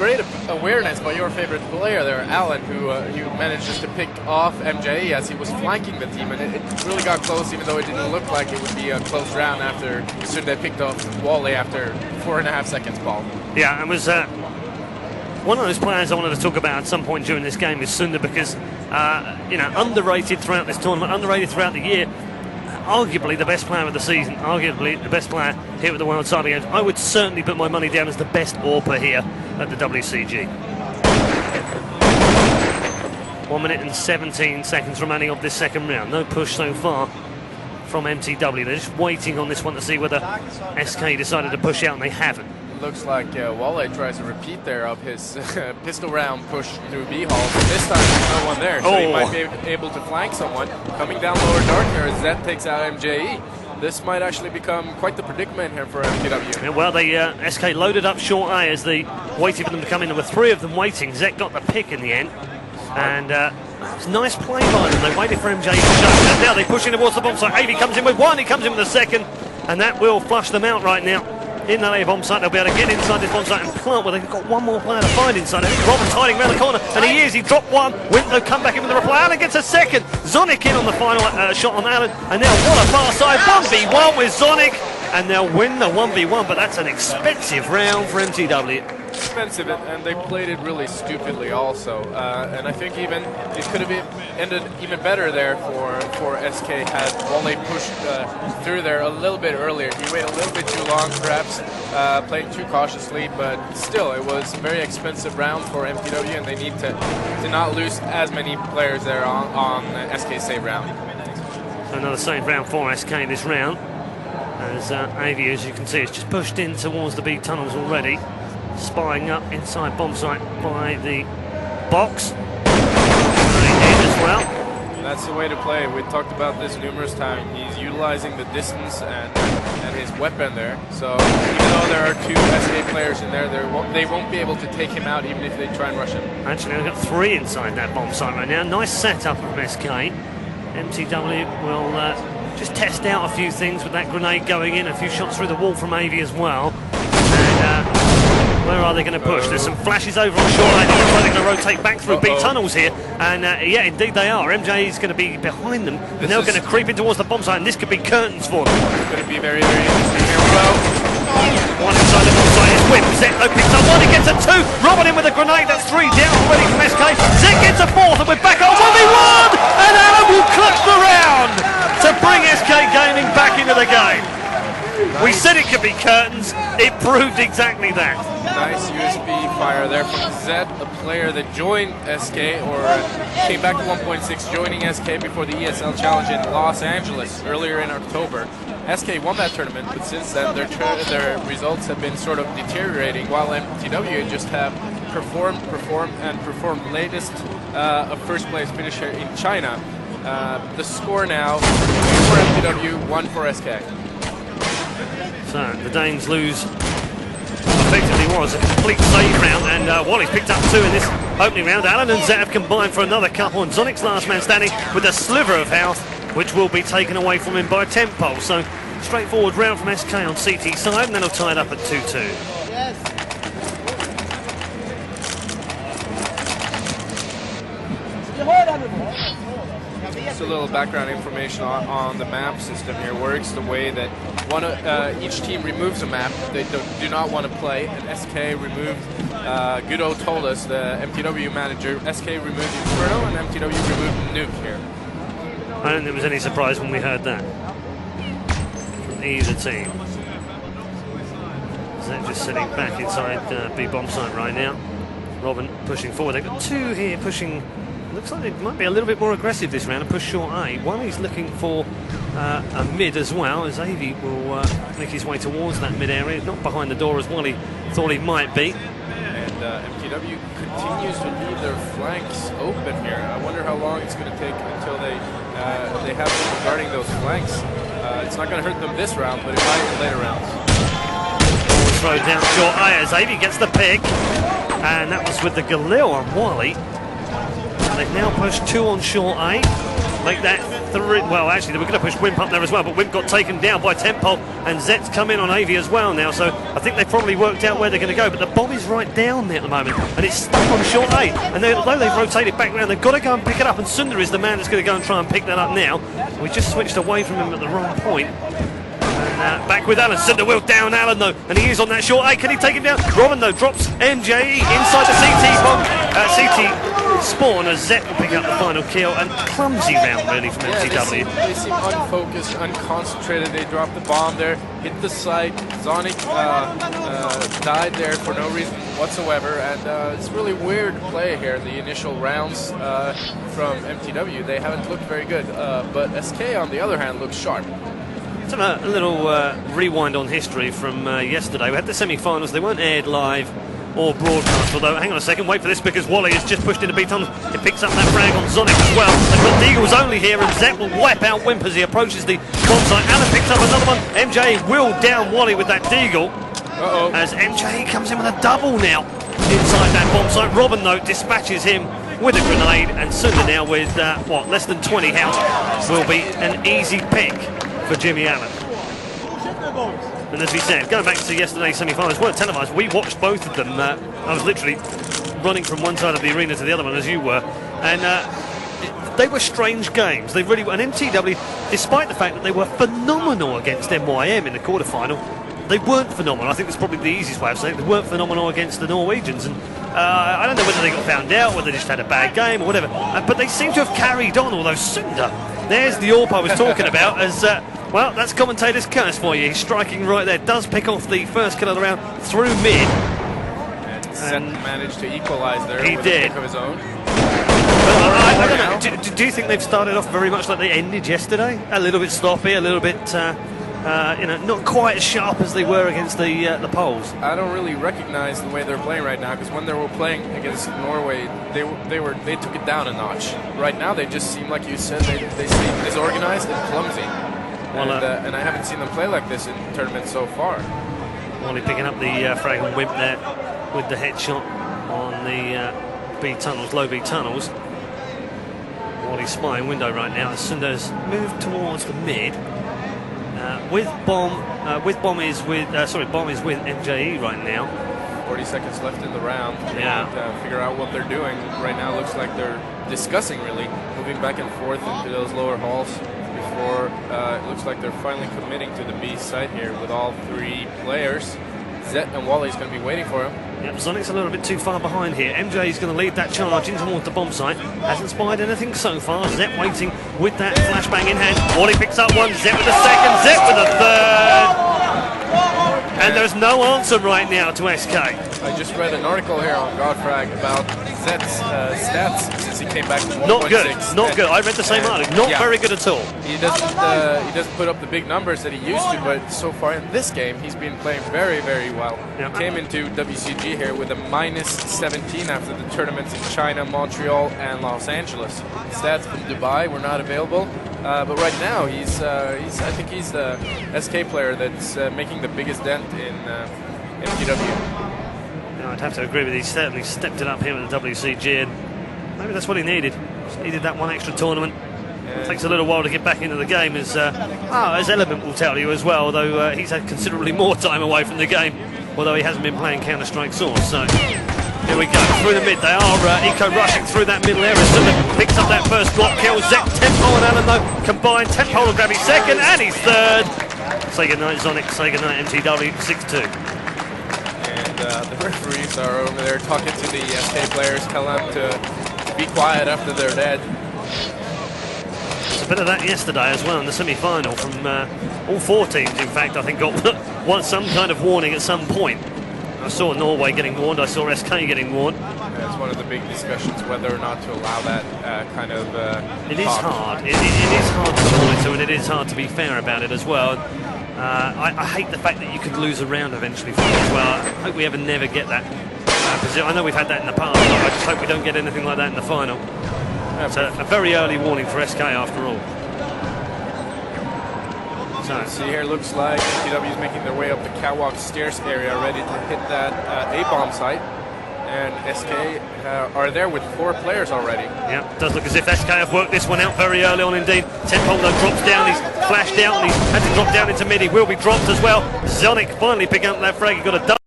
great awareness by your favorite player there, Alan, who manages to pick off MJ as he was flanking the team, and it really got close, even though it didn't look like it would be a close round after Sunde picked off Wally after 4.5 seconds, Paul. Yeah, it was one of those players I wanted to talk about at some point during this game is Sunde, because underrated throughout this tournament, underrated throughout the year. Arguably the best player of the season, arguably the best player here at the World Cyber Games. I would certainly put my money down as the best AWPer here at the WCG. 1 minute and 17 seconds remaining of this second round. No push so far from mTw. They're just waiting on this one to see whether SK decided to push out, and they haven't. Looks like Wale tries a repeat there of his pistol round push through B hall. But this time there's no one there, so he might be able to flank someone. Coming down lower dark here as Zed takes out MJE. This might actually become quite the predicament here for mTw. Yeah, well, they SK loaded up short A as they waited for them to come in. There were 3 of them waiting. Zed got the pick in the end. And it's nice play by them. They waited for MJE to shut. And now they push in towards the bomb site. Avy comes in with 1, he comes in with a 2nd. And that will flush them out right now. In that A bomb site, they'll be able to get inside this bomb site and plant. Well, they've got 1 more player to find inside. I think Robin's hiding around the corner, and he is. He dropped 1. Window come back in with the reply. Allen gets a 2nd. Zonic in on the final shot on Allen, and now what a far side 1v1 with Zonic, and they'll win the 1v1. But that's an expensive round for mTw. Expensive, and they played it really stupidly also. And I think even it could have ended even better there for SK had Wale pushed through there a little bit earlier. He waited a little bit too long, perhaps, playing too cautiously, but still, it was a very expensive round for mTw, and they need to not lose as many players there on SK's save round. So another save round for SK in this round, as Avy, as you can see, has just pushed in towards the B tunnels already. Spying up inside bomb site by the box. He did as well. That's the way to play. We talked about this numerous times. He's utilizing the distance and his weapon there. So even though there are 2 SK players in there, they won't be able to take him out even if they try and rush him. Actually, they've got 3 inside that bomb site right now. Nice setup from SK. mTw will just test out a few things with that grenade going in. A few shots through the wall from Avy as well. And where are they going to push? There's some flashes over on shore lane. It looks like they're going to rotate back through B tunnels here. And yeah, indeed they are. MJ is going to be behind them. And they're going to creep in towards the bomb site, and this could be curtains for them. It's going to be very, very interesting here. Well, 1 inside the bomb site is Whip. Zetlo picks up 1, he gets a 2. Robin in with a grenade, that's 3 down already from SK. Zet gets a 4th, and we're back on 1v1! And Alan will clutch the round to bring SK Gaming back into the game. We said it could be curtains, it proved exactly that. Nice USB fire there from Zed, a player that joined SK, or came back to 1.6, joining SK before the ESL Challenge in Los Angeles earlier in October. SK won that tournament, but since then their results have been sort of deteriorating, while mTw just have performed. Latest a first place finish here in China. The score now, 2 for mTw, 1 for SK. So the Danes lose. Effectively was a complete save round, and Wally's picked up 2 in this opening round. Alan and Zet have combined for another couple, and Zonic's last man standing with a sliver of health, which will be taken away from him by Tempo. So straightforward round from SK on CT side, and then he'll tie it up at 2-2. Yes. Just a little background information on the map system here. Works the way that each team removes a map they do not want to play, and SK removed, Gudo told us, the mTw manager, SK removed Inferno and mTw removed Nuke here. I don't think there was any surprise when we heard that from either team. Zach just sitting back inside B bomb site right now. Robin pushing forward. They've got 2 here pushing. Looks like they might be a little bit more aggressive this round and push short A. One is looking for a mid as well, as Avy will make his way towards that mid area, not behind the door as Wally thought he might be. And mTw continues to leave their flanks open here. I wonder how long it's going to take until they have people guarding those flanks. It's not going to hurt them this round, but it might in later rounds. Throw down short A as Avy gets the pick, and that was with the Galil on Wally. They've now pushed 2 on short A, make that three. Well, actually, they were going to push Wimp up there as well, but Wimp got taken down by Tempo, and Zet's come in on Avi as well now. So I think they've probably worked out where they're going to go. But the bomb is right down there at the moment, and it's stuck on short A. And although they've rotated back around, they've got to go and pick it up. And Sundar is the man that's going to go and try and pick that up now. We just switched away from him at the wrong point. And back with Allen. Sundar will down Allen though, and he is on that short A. Can he take him down? Robin though drops MJE inside the CT bomb. CT spawn as Zet will pick up the final kill, and clumsy round really from mTw. They seem unfocused, unconcentrated. They dropped the bomb there, hit the site. Zonic died there for no reason whatsoever, and it's really weird play here in the initial rounds from mTw. They haven't looked very good, but SK on the other hand looks sharp. So a little rewind on history from yesterday. We had the semi-finals. They weren't aired live or broadcast, although hang on a second, wait for this because Wally has just pushed into B tunnel. It picks up that frag on Zonic as well. They've got Deagles only here, and Zet will wipe out Wimp as he approaches the bomb site. Allen picks up another one. MJ will down Wally with that Deagle. As MJ comes in with a double now inside that bomb site. Robin though dispatches him with a grenade, and Sundar now with what, less than 20 health will be an easy pick for Jimmy Allen. And as we said, going back to yesterday's semi-finals, weren't televised. We watched both of them. I was literally running from one side of the arena to the other one, as you were. And they were strange games. They really were. And mTw, despite the fact that they were phenomenal against MYM in the quarterfinal, they weren't phenomenal. I think that's probably the easiest way of saying it. They weren't phenomenal against the Norwegians. And I don't know whether they got found out, whether they just had a bad game or whatever. But they seem to have carried on, although Sundar, there's the AWP I was talking about, as well, that's commentator's curse for you. He's striking right there. Does pick off the first kill of the round through mid. And Zet managed to equalise there he with did. a pick of his own. I don't know. Do you think they've started off very much like they ended yesterday? A little bit sloppy, a little bit, not quite as sharp as they were against the Poles. I don't really recognize the way they're playing right now, because when they were playing against Norway, they took it down a notch. Right now, they just seem, like you said, they seem disorganized and clumsy. Well, and I haven't seen them play like this in tournaments so far. Wally picking up the frag on Wimp there with the headshot on the B tunnels, low B tunnels. Wally's spying window right now as Sundar's moved towards the mid. Bomb is with MJE right now. 40 seconds left in the round. Yeah. And, figure out what they're doing. Right now, it looks like they're discussing really, moving back and forth into those lower halls. Before it looks like they're finally committing to the B site here with all three players. Zet and Wally's going to be waiting for him. Yep, Sonic's a little bit too far behind here. MJ is going to lead that charge in towards the bomb site. Hasn't spied anything so far. Zet waiting with that flashbang in hand. Wally picks up one. Zet with a second. Zet with a third. And there's no answer right now to SK. I just read an article here on Godfrag about Zet's stats since he came back from 1.6. Not good. Not good. I read the same article. Not very good at all. He doesn't put up the big numbers that he used to, but so far in this game, he's been playing very, very well. Yep. Came into WCG here with a -17 after the tournaments in China, Montreal, and Los Angeles. Stats from Dubai were not available, but right now I think he's the SK player that's making the biggest dent in mTw. I'd have to agree with you. He certainly stepped it up here with the WCG, and maybe that's what he needed. Just needed that one extra tournament. It takes a little while to get back into the game, as Element will tell you as well, although he's had considerably more time away from the game, although he hasn't been playing Counter-Strike Source. So here we go, through the mid. They are eco-rushing through that middle area. Sundar picks up that first block kill. Zet, Tempo and Allen though combined. Tempo will grab his second, and he's third. Say goodnight Zonic, say goodnight mTw, 6-2. The referees are over there talking to the SK players, telling them to be quiet after they're dead. There's a bit of that yesterday as well in the semi-final from all four teams. In fact, I think got some kind of warning at some point. I saw Norway getting warned. I saw SK getting warned. It's one of the big discussions whether or not to allow that kind of. It is hard. It is hard to monitor, and it is hard to be fair about it as well. I hate the fact that you could lose a round eventually for it as well. I hope we never get that. I know we've had that in the past, but I just hope we don't get anything like that in the final. It's a very early warning for SK after all. So see here, looks like mTw is making their way up the catwalk stairs area, ready to hit that A-bomb site. And SK are there with 4 players already. Yeah, it does look as if SK have worked this one out very early on indeed. Tenpol though drops down, he's flashed out and he's had to drop down into mid. He will be dropped as well. Zonic finally picking up that frag, he got a double.